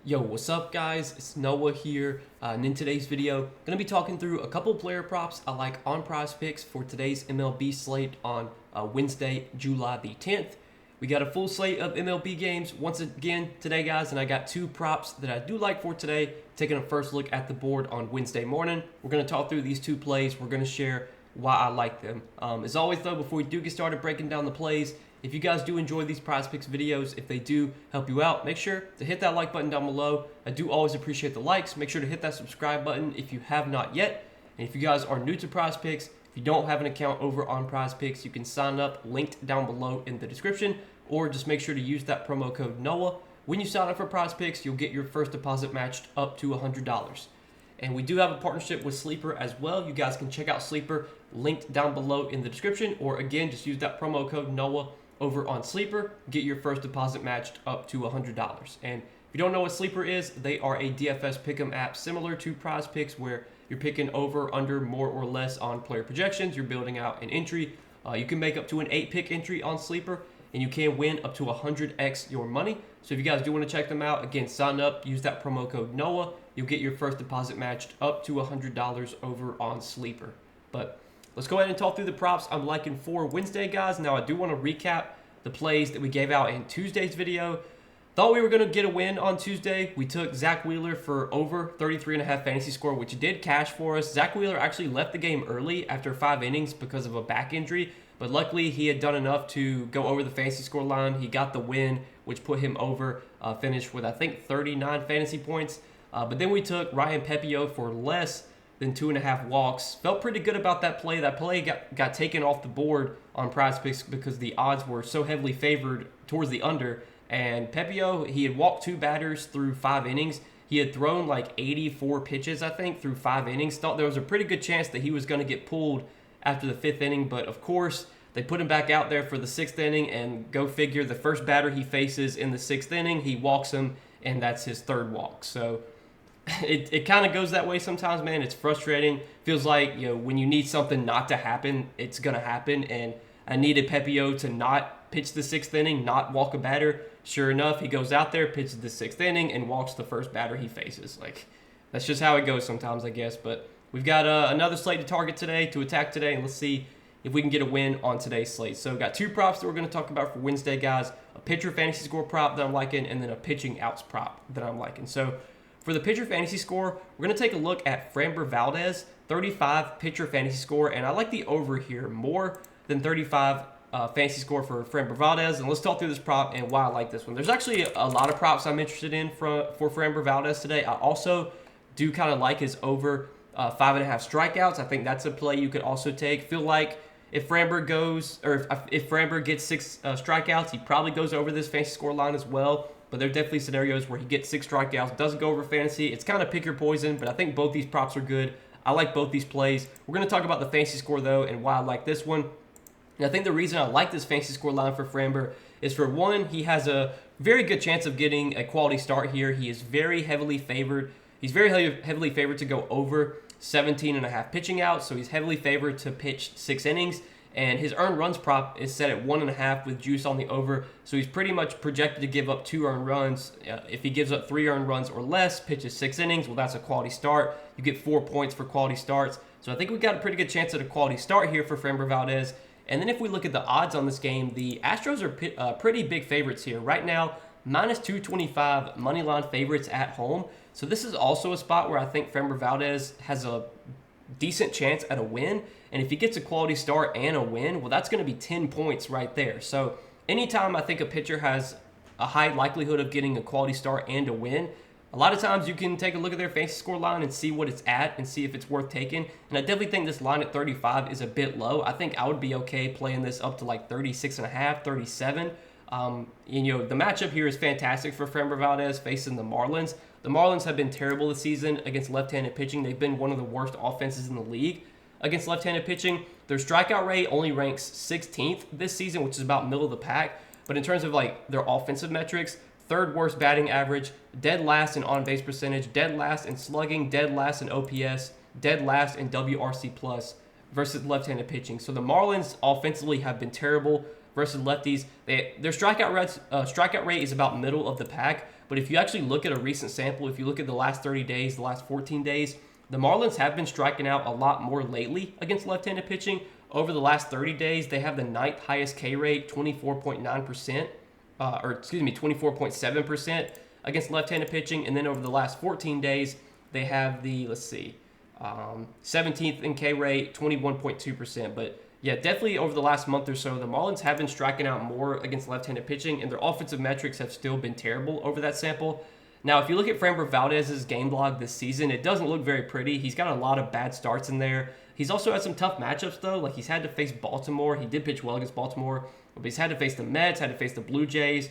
Yo, what's up guys? It's Noah here, and in today's video, I'm going to be talking through a couple player props I like on Prizepicks for today's MLB slate on Wednesday, July the 10th. We got a full slate of MLB games once again today, guys, and I got two props that I do like for today. Taking a first look at the board on Wednesday morning, we're going to talk through these two plays. We're going to share why I like them. As always, though, before we do get started breaking down the plays, if you guys do enjoy these Prizepicks videos, if they do help you out, make sure to hit that like button down below. I do always appreciate the likes. Make sure to hit that subscribe button if you have not yet. And if you guys are new to Prizepicks, if you don't have an account over on Prizepicks, you can sign up, linked down below in the description, or just make sure to use that promo code NOAH. When you sign up for Prizepicks, you'll get your first deposit matched up to $100. And we do have a partnership with Sleeper as well. You guys can check out Sleeper, linked down below in the description, or again, just use that promo code NOAH over on Sleeper, get your first deposit matched up to $100. And if you don't know what Sleeper is, they are a DFS pick'em app similar to Prizepicks, where you're picking over, under, more or less on player projections. You're building out an entry. You can make up to an 8-pick entry on Sleeper, and you can win up to 100x your money. So if you guys do want to check them out, again, sign up, use that promo code NOAH. You'll get your first deposit matched up to $100 over on Sleeper. But let's go ahead and talk through the props I'm liking for Wednesday, guys. Now, I do want to recap the plays that we gave out in Tuesday's video. Thought we were going to get a win on Tuesday. We took Zach Wheeler for over 33.5 fantasy score, which did cash for us. Zach Wheeler actually left the game early after 5 innings because of a back injury, but luckily he had done enough to go over the fantasy score line. He got the win, which put him over, finished with, I think, 39 fantasy points. But then we took Ryan Pepiot for less than 2.5 walks. Felt pretty good about that play. That play got taken off the board on Prizepicks because the odds were so heavily favored towards the under. And Pepiot, he had walked 2 batters through 5 innings. He had thrown like 84 pitches, I think, through 5 innings. Thought there was a pretty good chance that he was going to get pulled after the 5th inning. But of course, they put him back out there for the 6th inning, and go figure, the first batter he faces in the 6th inning, he walks him, and that's his 3rd walk. So it kind of goes that way sometimes, man. It's frustrating. Feels like, when you need something not to happen, it's going to happen. And I needed Pepiot to not pitch the 6th inning, not walk a batter. Sure enough, he goes out there, pitches the 6th inning, and walks the first batter he faces. Like, that's just how it goes sometimes, I guess. But we've got another slate to target today, to attack today, and let's see if we can get a win on today's slate. So we've got 2 props that we're going to talk about for Wednesday, guys. A pitcher fantasy score prop that I'm liking, and then a pitching outs prop that I'm liking. So for the pitcher fantasy score, we're going to take a look at Framber Valdez, 35 pitcher fantasy score, and I like the over here more than 35 fantasy score for Framber Valdez. And let's talk through this prop and why I like this one. There's actually a lot of props I'm interested in for Framber Valdez today. I also do kind of like his over 5.5 strikeouts. I think that's a play you could also take. Feel like if Framber goes, or if Framber gets 6 strikeouts, he probably goes over this fantasy score line as well. But there are definitely scenarios where he gets 6 strikeouts, doesn't go over fantasy. It's kind of pick your poison, but I think both these props are good. I like both these plays. We're going to talk about the fantasy score, though, and why I like this one. And I think the reason I like this fantasy score line for Framber is, for one, he has a very good chance of getting a quality start here. He is very heavily favored. He's very heavily favored to go over 17.5 pitching outs, so he's heavily favored to pitch 6 innings. And his earned runs prop is set at 1.5 with juice on the over. So he's pretty much projected to give up 2 earned runs. If he gives up 3 earned runs or less, pitches 6 innings, well, that's a quality start. You get 4 points for quality starts. So I think we've got a pretty good chance at a quality start here for Framber Valdez. And then if we look at the odds on this game, the Astros are pretty big favorites here. Right now, minus 225 money line favorites at home. So this is also a spot where I think Framber Valdez has a decent chance at a win. And if he gets a quality start and a win, well, that's going to be 10 points right there. So anytime I think a pitcher has a high likelihood of getting a quality start and a win, a lot of times you can take a look at their fantasy score line and see what it's at and see if it's worth taking. And I definitely think this line at 35 is a bit low. I think I would be okay playing this up to like 36.5, 37. The matchup here is fantastic for Framber Valdez facing the Marlins. The Marlins have been terrible this season against left-handed pitching. They've been one of the worst offenses in the league against left-handed pitching. Their strikeout rate only ranks 16th this season, which is about middle of the pack. But in terms of like their offensive metrics, 3rd worst batting average, dead last in on-base percentage, dead last in slugging, dead last in OPS, dead last in WRC plus versus left-handed pitching. So the Marlins offensively have been terrible versus lefties. Their strikeout rate is about middle of the pack, But if you actually look at a recent sample, if you look at the last 30 days, the last 14 days, the Marlins have been striking out a lot more lately against left-handed pitching. Over the last 30 days, they have the 9th highest K rate, 24.9%, 24.7% against left-handed pitching. And then over the last 14 days, they have the, 17th in K rate, 21.2%. But yeah, definitely over the last month or so, the Marlins have been striking out more against left-handed pitching, and their offensive metrics have still been terrible over that sample. Now, if you look at Framber Valdez's game log this season, it doesn't look very pretty. He's got a lot of bad starts in there. He's also had some tough matchups, though. Like, he's had to face Baltimore. He did pitch well against Baltimore, but he's had to face the Mets, had to face the Blue Jays.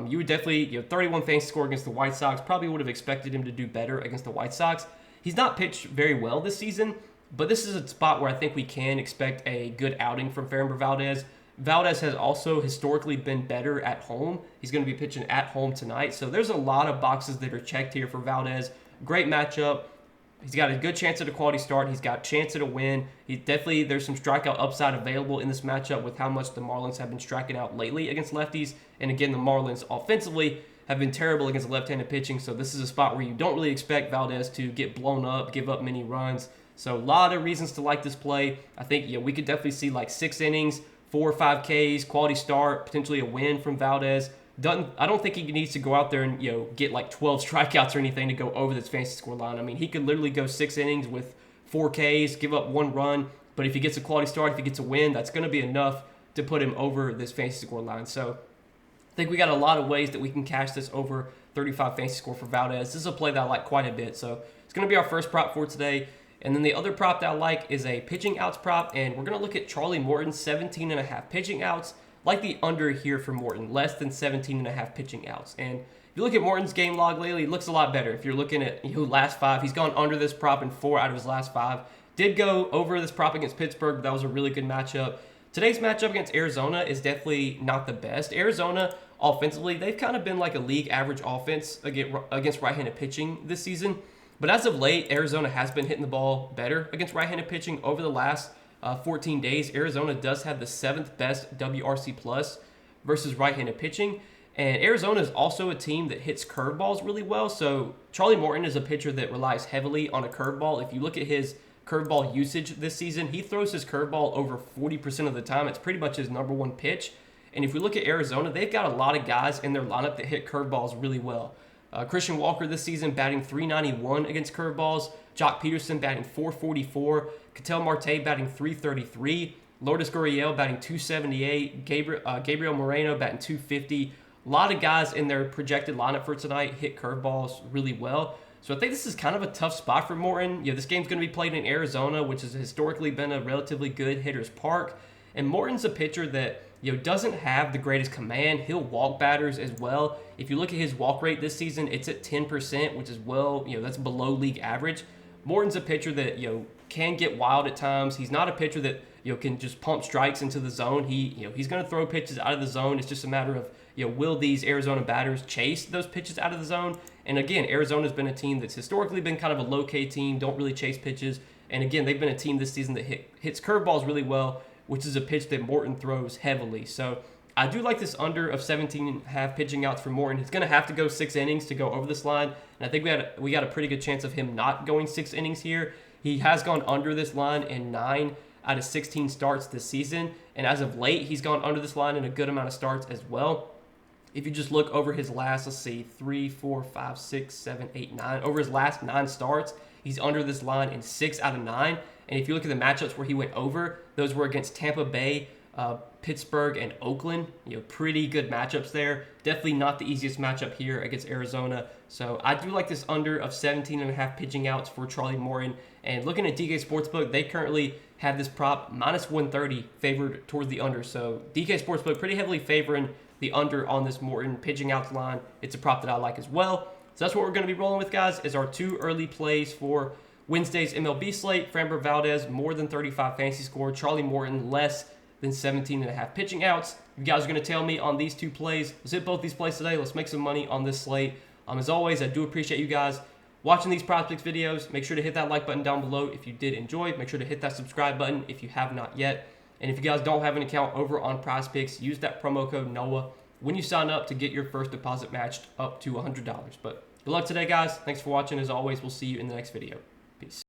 You would definitely, 31 fantasy score against the White Sox. Probably would have expected him to do better against the White Sox. He's not pitched very well this season, but this is a spot where I think we can expect a good outing from Framber Valdez. Valdez has also historically been better at home. He's going to be pitching at home tonight. So there's a lot of boxes that are checked here for Valdez. Great matchup. He's got a good chance at a quality start. He's got a chance at a win. There's some strikeout upside available in this matchup with how much the Marlins have been striking out lately against lefties. And again, the Marlins offensively have been terrible against left-handed pitching. So this is a spot where you don't really expect Valdez to get blown up, give up many runs. So a lot of reasons to like this play. I think we could definitely see like 6 innings, 4 or 5 Ks, quality start, potentially a win from Valdez. I don't think he needs to go out there and get like 12 strikeouts or anything to go over this fantasy score line. I mean, he could literally go 6 innings with 4 Ks, give up 1 run. But if he gets a quality start, if he gets a win, that's going to be enough to put him over this fantasy score line. So I think we got a lot of ways that we can cash this over 35 fantasy score for Valdez. This is a play that I like quite a bit. So it's going to be our first prop for today. And then the other prop that I like is a pitching outs prop, and we're going to look at Charlie Morton, 17.5 pitching outs. Like the under here for Morton, less than 17.5 pitching outs. And if you look at Morton's game log lately, it looks a lot better. If you're looking at last 5, he's gone under this prop in 4 out of his last 5. Did go over this prop against Pittsburgh, but that was a really good matchup. Today's matchup against Arizona is definitely not the best. Arizona, offensively, they've kind of been like a league average offense against right-handed pitching this season. But as of late, Arizona has been hitting the ball better against right-handed pitching over the last 14 days. Arizona does have the 7th best WRC plus versus right-handed pitching. And Arizona is also a team that hits curveballs really well. So Charlie Morton is a pitcher that relies heavily on a curveball. If you look at his curveball usage this season, he throws his curveball over 40% of the time. It's pretty much his number 1 pitch. And if we look at Arizona, they've got a lot of guys in their lineup that hit curveballs really well. Christian Walker this season batting .391 against curveballs. Jock Peterson batting .444. Ketel Marte batting .333. Lourdes Gurriel batting .278. Gabriel Moreno batting .250. A lot of guys in their projected lineup for tonight hit curveballs really well. So I think this is kind of a tough spot for Morton. This game's going to be played in Arizona, which has historically been a relatively good hitter's park. And Morton's a pitcher that doesn't have the greatest command. He'll walk batters as well. If you look at his walk rate this season, it's at 10%, which is that's below league average. Morton's a pitcher that can get wild at times. He's not a pitcher that can just pump strikes into the zone. He's going to throw pitches out of the zone. It's just a matter of will these Arizona batters chase those pitches out of the zone? And again, Arizona's been a team that's historically been kind of a low-K team, don't really chase pitches. And again, they've been a team this season that hits curveballs really well, which is a pitch that Morton throws heavily. So I do like this under of 17.5 pitching outs for Morton. He's going to have to go 6 innings to go over this line, and I think we got a pretty good chance of him not going 6 innings here. He has gone under this line in 9 out of 16 starts this season, and as of late, he's gone under this line in a good amount of starts as well. If you just look over his last, 3, 4, 5, 6, 7, 8, 9, over his last 9 starts, he's under this line in 6 out of 9. And if you look at the matchups where he went over, those were against Tampa Bay, Pittsburgh, and Oakland. Pretty good matchups there. Definitely not the easiest matchup here against Arizona. So I do like this under of 17.5 pitching outs for Charlie Morton. And looking at DK Sportsbook, they currently have this prop minus 130 favored towards the under. So DK Sportsbook pretty heavily favoring the under on this Morton pitching outs line. It's a prop that I like as well. So that's what we're going to be rolling with, guys, is our 2 early plays for Wednesday's MLB slate. Framber Valdez, more than 35 fantasy score. Charlie Morton, less than 17.5 pitching outs. If you guys are going to tail me on these 2 plays, let's hit both these plays today. Let's make some money on this slate. As always, I do appreciate you guys watching these Prizepicks videos. Make sure to hit that like button down below if you did enjoy. Make sure to hit that subscribe button if you have not yet. And if you guys don't have an account over on Prizepicks, use that promo code NOAH when you sign up to get your first deposit matched up to $100. But good luck today, guys. Thanks for watching. As always, we'll see you in the next video. Peace.